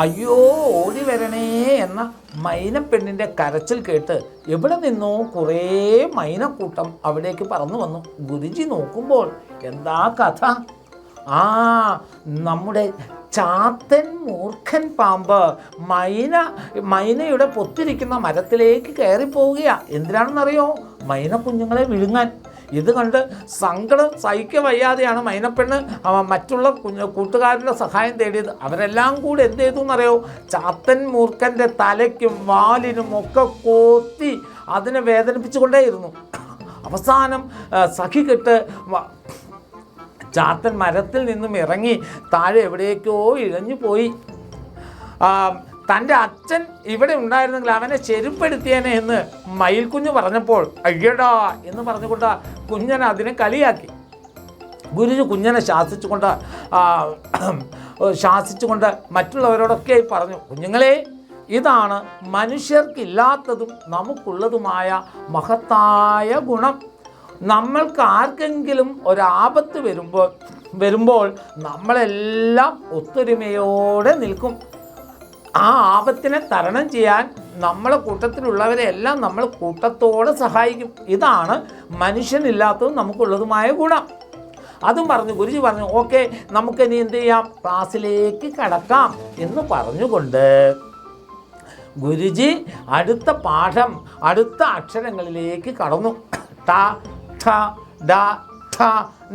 അയ്യോ ഓടി വരണേ എന്ന മൈനപ്പെണ്ണിൻ്റെ കരച്ചിൽ കേട്ട് എവിടെ നിന്നോ കുറേ മൈനക്കൂട്ടം അവിടേക്ക് പറന്നു വന്നു. ഗുരുജി നോക്കുമ്പോൾ എന്താ കഥ? നമ്മുടെ ചാത്തൻ മൂർഖൻ പാമ്പ് മൈനയുടെ പൊത്തിരിക്കുന്ന മരത്തിലേക്ക് കയറിപ്പോവുകയാണ്. എന്തിനാണെന്നറിയോ? മൈന കുഞ്ഞുങ്ങളെ വിഴുങ്ങാൻ. ഇത് കണ്ട് സങ്കടം സഹിക്ക വയ്യാതെയാണ് മൈനപ്പെണ്ണ് മറ്റുള്ള കൂട്ടുകാരുടെ സഹായം തേടിയത്. അവരെല്ലാം കൂടി എന്ത് ചെയ്തു എന്നറിയോ? ചാത്തൻ മൂർഖൻ്റെ തലയ്ക്കും വാലിനും ഒക്കെ കോത്തി അതിനെ വേദനിപ്പിച്ചുകൊണ്ടേയിരുന്നു. അവസാനം സഖികെട്ട് ചാത്തൻ മരത്തിൽ നിന്നും ഇറങ്ങി താഴെ എവിടേക്കോ ഇഴഞ്ഞു പോയി. തൻ്റെ അച്ഛൻ ഇവിടെ ഉണ്ടായിരുന്നെങ്കിൽ അവനെ ചെരുപ്പെടുത്തിയേനെ എന്ന് മയിൽക്കുഞ്ഞ് പറഞ്ഞപ്പോൾ അയ്യടാ എന്ന് പറഞ്ഞുകൊണ്ട് കുഞ്ഞനെ അതിനെ കളിയാക്കി. ഗുരുജി കുഞ്ഞനെ ശാസിച്ചുകൊണ്ട് മറ്റുള്ളവരോടൊക്കെ പറഞ്ഞു, കുഞ്ഞുങ്ങളെ, ഇതാണ് മനുഷ്യർക്കില്ലാത്തതും നമുക്കുള്ളതുമായ മഹത്തായ ഗുണം. നമ്മൾക്ക് ആർക്കെങ്കിലും ഒരാപത്ത് വരുമ്പോൾ നമ്മളെല്ലാം ഒത്തൊരുമയോടെ നിൽക്കും. ആ ആപത്തിനെ തരണം ചെയ്യാൻ നമ്മളെ കൂട്ടത്തിലുള്ളവരെ എല്ലാം നമ്മൾ കൂട്ടത്തോടെ സഹായിക്കും. ഇതാണ് മനുഷ്യനില്ലാത്തതും നമുക്കുള്ളതുമായ ഗുണം. അതും പറഞ്ഞു ഗുരുജി പറഞ്ഞു, ഓക്കെ, നമുക്കിനി എന്ത് ചെയ്യാം, ക്ലാസ്സിലേക്ക് കടക്കാം എന്ന് പറഞ്ഞുകൊണ്ട് ഗുരുജി അടുത്ത പാഠം, അടുത്ത അക്ഷരങ്ങളിലേക്ക് കടന്നു. ട ഠ ഡ ഠ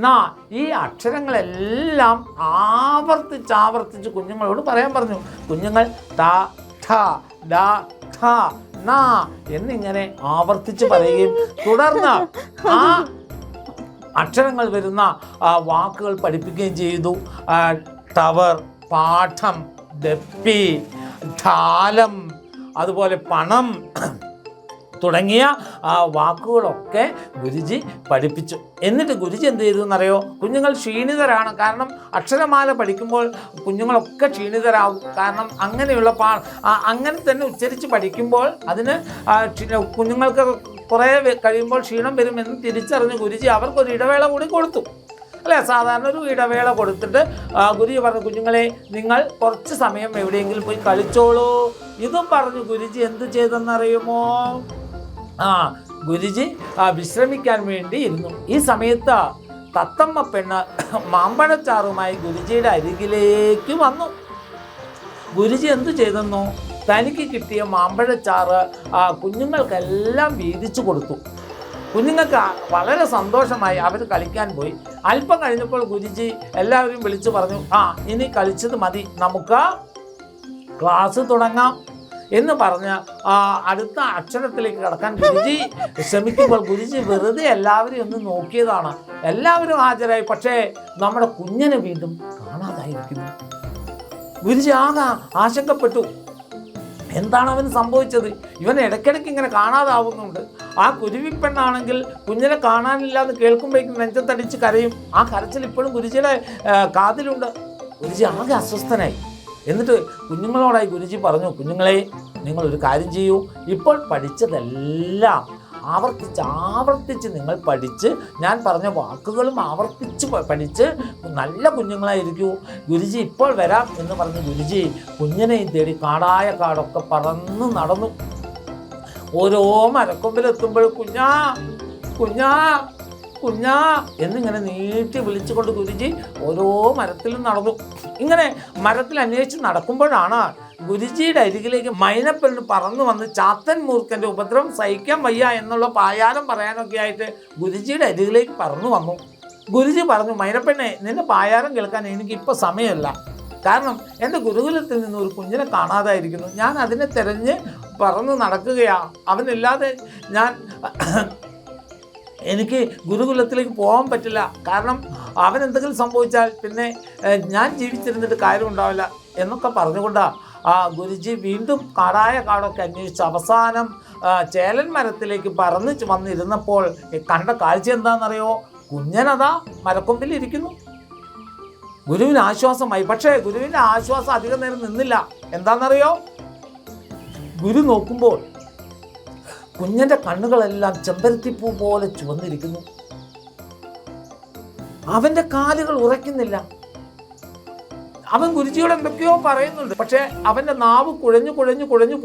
ന ഈ അക്ഷരങ്ങളെല്ലാം ആവർത്തിച്ച് കുഞ്ഞുങ്ങളോട് പറയാൻ പറഞ്ഞു. കുഞ്ഞുങ്ങൾ ത ഠ ഡ ഠ ന എന്നിങ്ങനെ ആവർത്തിച്ച് പറയുകയും തുടർന്ന് ആ അക്ഷരങ്ങൾ വരുന്ന വാക്കുകൾ പഠിപ്പിക്കുകയും ചെയ്തു. ടവർ, പാഠം, ദപ്പി, ധാലം, അതുപോലെ പണം തുടങ്ങിയ വാക്കുകളൊക്കെ ഗുരുജി പഠിപ്പിച്ചു. എന്നിട്ട് ഗുരുജി എന്ത് ചെയ്തു എന്നറിയോ? കുഞ്ഞുങ്ങൾ ക്ഷീണിതരാണ്. കാരണം അക്ഷരമാല പഠിക്കുമ്പോൾ കുഞ്ഞുങ്ങളൊക്കെ ക്ഷീണിതരാകും. കാരണം അങ്ങനെയുള്ള അങ്ങനെ തന്നെ ഉച്ചരിച്ച് പഠിക്കുമ്പോൾ അതിന് കുഞ്ഞുങ്ങൾക്ക് കുറേ കഴിയുമ്പോൾ ക്ഷീണം വരുമെന്ന് തിരിച്ചറിഞ്ഞ് ഗുരുജി അവർക്കൊരു ഇടവേള കൂടി കൊടുത്തു. അല്ലേ? സാധാരണ ഒരു ഇടവേള കൊടുത്തിട്ട് ഗുരുജി പറഞ്ഞു, കുഞ്ഞുങ്ങളെ, നിങ്ങൾ കുറച്ച് സമയം എവിടെയെങ്കിലും പോയി കളിച്ചോളൂ. ഇതും പറഞ്ഞു ഗുരുജി എന്ത് ചെയ്തെന്നറിയുമോ? ഗുരുജി വിശ്രമിക്കാൻ വേണ്ടി ഇരുന്നു. ഈ സമയത്ത് തത്തമ്മ പെണ്ണ് മാമ്പഴച്ചാറുമായി ഗുരുജിയുടെ അരികിലേക്ക് വന്നു. ഗുരുജി എന്തു ചെയ്തെന്നോ? തനിക്ക് കിട്ടിയ മാമ്പഴച്ചാറ് കുഞ്ഞുങ്ങൾക്കെല്ലാം വീതിച്ചു കൊടുത്തു. കുഞ്ഞുങ്ങൾക്ക് വളരെ സന്തോഷമായി. അവർ കളിക്കാൻ പോയി. അല്പം കഴിഞ്ഞപ്പോൾ ഗുരുജി എല്ലാവരും വിളിച്ചു പറഞ്ഞു, ഇനി കളിച്ചത് മതി, നമുക്ക് ക്ലാസ് തുടങ്ങാം എന്ന് പറഞ്ഞ് അടുത്ത അക്ഷരത്തിലേക്ക് കടക്കാൻ ഗുരുജി ശ്രമിക്കുമ്പോൾ ഗുരുജി വെറുതെ എല്ലാവരെയും ഒന്ന് നോക്കിയതാണ്. എല്ലാവരും ഹാജരായി. പക്ഷേ നമ്മുടെ കുഞ്ഞിനെ വീണ്ടും കാണാതായിരിക്കുന്നു. ഗുരുജി ആകെ ആശങ്കപ്പെട്ടു. എന്താണ് അവന് സംഭവിച്ചത്? ഇവൻ ഇടയ്ക്കിടയ്ക്ക് ഇങ്ങനെ കാണാതാവുന്നുണ്ട്. ആ കുരുവിപ്പെണ്ണാണെങ്കിൽ കുഞ്ഞിനെ കാണാനില്ല എന്ന് കേൾക്കുമ്പോഴേക്കും നെഞ്ചത്തടിച്ച് കരയും. ആ കരച്ചിൽ ഇപ്പോഴും ഗുരുജിയുടെ കാതിലുണ്ട്. ഗുരുജി ആകെ അസ്വസ്ഥനായി. എന്നിട്ട് കുഞ്ഞുങ്ങളോടായി ഗുരുജി പറഞ്ഞു, കുഞ്ഞുങ്ങളെ, നിങ്ങളൊരു കാര്യം ചെയ്യൂ. ഇപ്പോൾ പഠിച്ചതെല്ലാം ആവർത്തിച്ച് നിങ്ങൾ പഠിച്ച്, ഞാൻ പറഞ്ഞ വാക്കുകളും ആവർത്തിച്ച് പഠിച്ച് നല്ല കുഞ്ഞുങ്ങളായിരിക്കൂ. ഗുരുജി ഇപ്പോൾ വരാം എന്ന് പറഞ്ഞ് ഗുരുജി കുഞ്ഞിനെയും തേടി കാടായ കാടൊക്കെ പറന്ന് നടന്നു. ഓരോ മരക്കൊമ്പിലെത്തുമ്പോൾ കുഞ്ഞാ കുഞ്ഞാ കുഞ്ഞാ എന്നിങ്ങനെ നീട്ടി വിളിച്ചുകൊണ്ട് ഗുരുജി ഓരോ മരത്തിലും നടന്നു. ഇങ്ങനെ മരത്തിൽ അന്വേഷിച്ച് നടക്കുമ്പോഴാണ് ഗുരുജിയുടെ അരികിലേക്ക് മൈനപ്പെണ്ണ് പറന്നു വന്ന് ചാത്തൻ മൂർഖൻ്റെ ഉപദ്രവം സഹിക്കാൻ വയ്യ എന്നുള്ള പായാരം പറയാനൊക്കെ ആയിട്ട് ഗുരുജിയുടെ അരികിലേക്ക് പറന്നു വന്നു. ഗുരുജി പറഞ്ഞു, മൈനപ്പെണ്ണെ, നിന്റെ പായാരം കേൾക്കാൻ എനിക്കിപ്പോൾ സമയമല്ല. കാരണം എൻ്റെ ഗുരുകുലത്തിൽ നിന്ന് ഒരു കുഞ്ഞിനെ കാണാതായിരിക്കുന്നു. ഞാൻ അതിനെ തിരഞ്ഞ് പറന്ന് നടക്കുകയാണ്. അവനില്ലാതെ എനിക്ക് ഗുരുകുലത്തിലേക്ക് പോകാൻ പറ്റില്ല. കാരണം അവൻ എന്തെങ്കിലും സംഭവിച്ചാൽ പിന്നെ ഞാൻ ജീവിച്ചിരുന്നിട്ട് കാര്യമുണ്ടാവില്ല എന്നൊക്കെ പറഞ്ഞുകൊണ്ടാണ് ഗുരുജി വീണ്ടും കാടായ കാടൊക്കെ അന്വേഷിച്ച് അവസാനം ചേലൻ മരത്തിലേക്ക് പറന്ന് വന്നിരുന്നപ്പോൾ കണ്ട കാഴ്ച എന്താണെന്നറിയോ? കുഞ്ഞനതാ മരക്കൊമ്പിലിരിക്കുന്നു. ഗുരുവിന് ആശ്വാസമായി. പക്ഷേ ഗുരുവിൻ്റെ ആശ്വാസം അധികം നേരം നിന്നില്ല. എന്താണെന്നറിയോ? ഗുരു നോക്കുമ്പോൾ കുഞ്ഞൻ്റെ കണ്ണുകളെല്ലാം ചെമ്പരത്തിപ്പൂ പോലെ ചുവന്നിരിക്കുന്നു. അവൻ്റെ കാലുകൾ ഉറയ്ക്കുന്നില്ല. അവൻ ഗുരുജിയോട് എന്തൊക്കെയോ പറയുന്നുണ്ട്. പക്ഷേ അവൻ്റെ നാവ് കുഴഞ്ഞു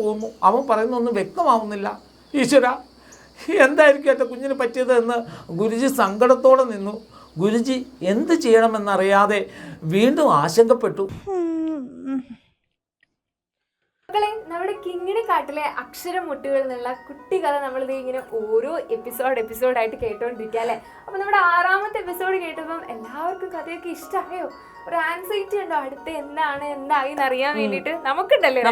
പോകുന്നു. അവൻ പറയുന്നൊന്നും വ്യക്തമാവുന്നില്ല. ഈശ്വര, എന്തായിരിക്കും എൻ്റെ കുഞ്ഞിന് പറ്റിയത് എന്ന് ഗുരുജി സങ്കടത്തോടെ നിന്നു. ഗുരുജി എന്ത് ചെയ്യണമെന്നറിയാതെ വീണ്ടും ആശങ്കപ്പെട്ടു. മക്കളെ, നമ്മുടെ കിങ്ങിണി കാട്ടിലെ അക്ഷരമുട്ടുകൾ എന്നുള്ള കുട്ടി കഥ നമ്മളിത് ഇങ്ങനെ ഓരോ എപ്പിസോഡായിട്ട് കേട്ടോണ്ടിരിക്കുക അല്ലേ. അപ്പൊ നമ്മുടെ 6ാമത്തെ എപ്പിസോഡ് കേട്ടപ്പം എല്ലാവർക്കും കഥയൊക്കെ ഇഷ്ടമായോ? ഒരു ആൻസൈറ്റി ഉണ്ടോ അടുത്ത് എന്തായി എന്നറിയാൻ വേണ്ടിയിട്ട്? നമുക്കുണ്ടല്ലേ.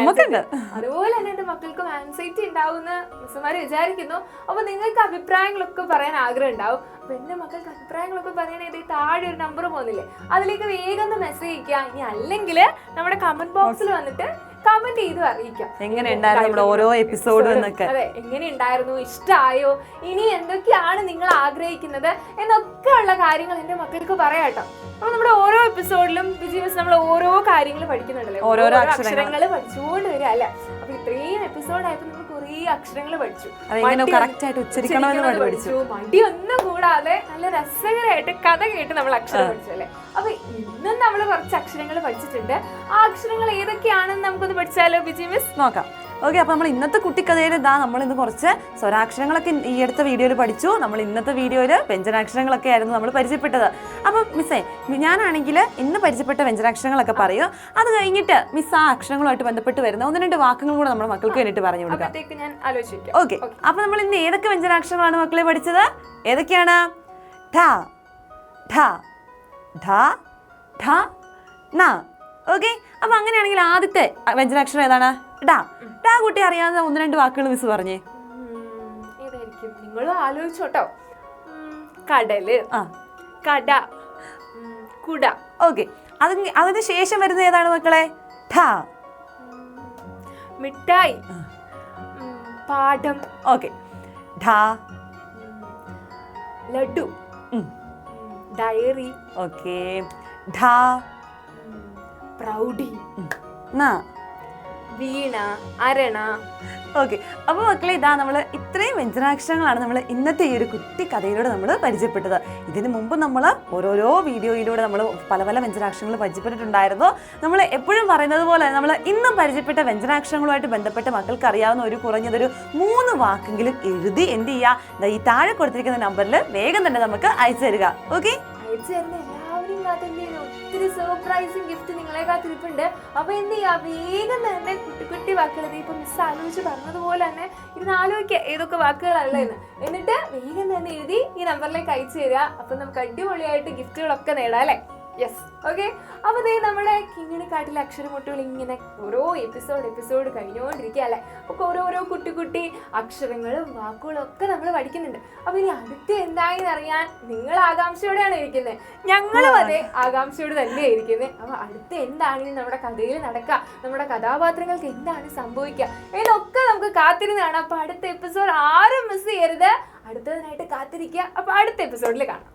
അതുപോലെ തന്നെ എന്റെ മക്കൾക്കും ആൻസൈറ്റി ഉണ്ടാവുമെന്ന് മിസ്സുമാര് വിചാരിക്കുന്നു. അപ്പൊ നിങ്ങൾക്ക് അഭിപ്രായങ്ങളൊക്കെ പറയാൻ ആഗ്രഹം ഉണ്ടാവും. അപ്പൊ എന്റെ മക്കൾക്ക് അഭിപ്രായങ്ങളൊക്കെ പറയാനായിട്ട് താഴെ ഒരു നമ്പർ പോകുന്നില്ലേ, അതിലേക്ക് വേഗം മെസ്സേജ് അയക്കുക. ഇനി അല്ലെങ്കിൽ നമ്മുടെ കമന്റ് ബോക്സിൽ വന്നിട്ട് കമന്റ് ചെയ്ത് അറിയിക്കാം എങ്ങനെയുണ്ടായിരുന്നു ഓരോ എപ്പിസോഡ് എന്നൊക്കെ. അതെ, എങ്ങനെയുണ്ടായിരുന്നു, ഇഷ്ടമായോ, ഇനി എന്തൊക്കെയാണ് നിങ്ങൾ ആഗ്രഹിക്കുന്നത് എന്നൊക്കെ ഉള്ള കാര്യങ്ങൾ എന്റെ മക്കൾക്ക് പറയാട്ടോ. അപ്പൊ നമ്മുടെ ഓരോ എപ്പിസോഡിലും നമ്മൾ ഓരോ കാര്യങ്ങൾ പഠിക്കുന്നുണ്ടല്ലോ, ഓരോ അക്ഷരങ്ങൾ പഠിച്ചുകൊണ്ട് വരിക അല്ലെ. അപ്പൊ ഇത്രയും എപ്പിസോഡായപ്പോ നമ്മൾ കുറേ അക്ഷരങ്ങൾ പഠിച്ചു, മടിയൊന്നും കൂടാതെ നല്ല രസകരമായിട്ട് കഥ കേട്ട് നമ്മൾ അക്ഷരം പഠിച്ചു അല്ലെ. അപ്പൊ ഇന്നും നമ്മൾ കുറച്ച് അക്ഷരങ്ങൾ പഠിച്ചിട്ടുണ്ട്. ആ അക്ഷരങ്ങൾ ഏതൊക്കെയാണെന്ന് നമുക്കൊന്ന് പഠിച്ചാലോ ബിജി മിസ്? നോക്കാം. ഓക്കെ, അപ്പൊ നമ്മൾ ഇന്നത്തെ കുട്ടിക്കഥയിൽ നമ്മൾ ഇന്ന് കുറച്ച് സ്വരാക്ഷരങ്ങളൊക്കെ ഈ അടുത്ത വീഡിയോയിൽ പഠിച്ചു. നമ്മൾ ഇന്നത്തെ വീഡിയോയിൽ വ്യഞ്ജനാക്ഷരങ്ങളൊക്കെ ആയിരുന്നു നമ്മൾ പരിചയപ്പെട്ടത്. അപ്പൊ മിസ്സേ, ഞാനാണെങ്കിൽ ഇന്ന് പരിചയപ്പെട്ട വ്യഞ്ജനാക്ഷരങ്ങളൊക്കെ പറയും. അത് കഴിഞ്ഞിട്ട് മിസ് ആ അക്ഷരങ്ങളുമായിട്ട് ബന്ധപ്പെട്ട് വരുന്ന 1-2 വാക്കുകൾ കൂടെ നമ്മുടെ മക്കൾക്ക് വേണ്ടിയിട്ട് പറഞ്ഞു കൊടുക്കാം. ഓക്കെ, അപ്പൊ നമ്മൾ ഇന്ന് ഏതൊക്കെ വ്യഞ്ജനാക്ഷരങ്ങളാണ് മക്കളെ പഠിച്ചത്? ഏതൊക്കെയാണ്? ഠ ഠ ഠ ഠ ന. ഓക്കെ, അപ്പൊ അങ്ങനെയാണെങ്കിൽ ആദ്യത്തെ വ്യഞ്ജനാക്ഷരം ഏതാണ്? ഡാ. ഡാ കുട്ടി അറിയാവുന്ന 1-2 വാക്കുകൾ മിസ് പറഞ്ഞേ. ഏതായിരിക്കും? നിങ്ങളും ആലോചിച്ചോട്ടോ. കടല്, കട, കുട. ഓക്കെ, അതിന് ശേഷം വരുന്ന ഏതാണ് മക്കളെ? ഠ. മിഠായി, പാഠം. ഓക്കെ, ഠ. ലഡു, ഡയറി. ഓക്കെ, ഠ. പ്രൗഢി, ന. വീണ, അരണ. ഓക്കെ, അപ്പോൾ മക്കളെ ഇതാ നമ്മൾ ഇത്രയും വ്യഞ്ജനാക്ഷരങ്ങളാണ് നമ്മൾ ഇന്നത്തെ ഈ ഒരു കുട്ടി കഥയിലൂടെ നമ്മൾ പരിചയപ്പെട്ടത്. ഇതിന് മുമ്പ് നമ്മൾ ഓരോരോ വീഡിയോയിലൂടെ നമ്മൾ പല പല വ്യഞ്ജനാക്ഷരങ്ങൾ പരിചയപ്പെട്ടിട്ടുണ്ടായിരുന്നു. നമ്മൾ എപ്പോഴും പറയുന്നത് പോലെ നമ്മൾ ഇന്നും പരിചയപ്പെട്ട വ്യഞ്ജനാക്ഷരങ്ങളുമായിട്ട് ബന്ധപ്പെട്ട് മക്കൾക്ക് അറിയാവുന്ന ഒരു കുറഞ്ഞതൊരു 3 വാക്കെങ്കിലും എഴുതി എന്ത് ചെയ്യുക, ഈ താഴെ കൊടുത്തിരിക്കുന്ന നമ്പറിൽ വേഗം തന്നെ നമുക്ക് അയച്ചു തരിക. ഓക്കെ, അയച്ചു തരുന്ന എല്ലാവരെയും കാത്തിരിക്കുന്നു. ഒത്തിരി സർപ്രൈസിങ് ഗിഫ്റ്റ് നിങ്ങളെ കാത്തിരിപ്പുണ്ട്. അപ്പൊ എന്ത് ചെയ്യാ, വേഗം തന്നെ കുട്ടി വാക്കുകൾ ഇപ്പൊ മിസ് ആലോചിച്ച് പറഞ്ഞതുപോലെ തന്നെ ഇരുന്ന് ആലോചിക്കുക ഏതൊക്കെ വാക്കുകളല്ലെന്ന്. എന്നിട്ട് വേഗം തന്നെ എഴുതി ഈ നമ്പറിലേക്ക് അയച്ചു തരിക. അപ്പൊ നമുക്ക് അടിപൊളിയായിട്ട് ഗിഫ്റ്റുകളൊക്കെ നേടാം അല്ലെ. Yes, okay. അപ്പൊ ദേ നമ്മുടെ കിങ്ങിണിക്കാട്ടിലെ അക്ഷരമുട്ടുകൾ ഇങ്ങനെ ഓരോ എപ്പിസോഡ് കഴിഞ്ഞുകൊണ്ടിരിക്കുക അല്ലെ. അപ്പൊ ഓരോരോ കുട്ടി അക്ഷരങ്ങളും വാക്കുകളും ഒക്കെ നമ്മൾ പഠിക്കുന്നുണ്ട്. അപ്പൊ ഇനി അടുത്ത് എന്തായെന്ന് അറിയാൻ നിങ്ങൾ ആകാംക്ഷയോടെയാണ് ഇരിക്കുന്നത്, ഞങ്ങളും അതെ ആകാംക്ഷയോട് തന്നെയാണ് ഇരിക്കുന്നത്. അപ്പൊ അടുത്ത് എന്താണ് നമ്മുടെ കഥയിൽ നടക്കുക, നമ്മുടെ കഥാപാത്രങ്ങൾക്ക് എന്താണ് സംഭവിക്കുക എന്നൊക്കെ നമുക്ക് കാത്തിരുന്നാണ്. അപ്പൊ അടുത്ത എപ്പിസോഡ് ആരും മിസ് ചെയ്യരുത്, അടുത്തതിനായിട്ട് കാത്തിരിക്കുക. അപ്പൊ അടുത്ത എപ്പിസോഡിൽ കാണാം.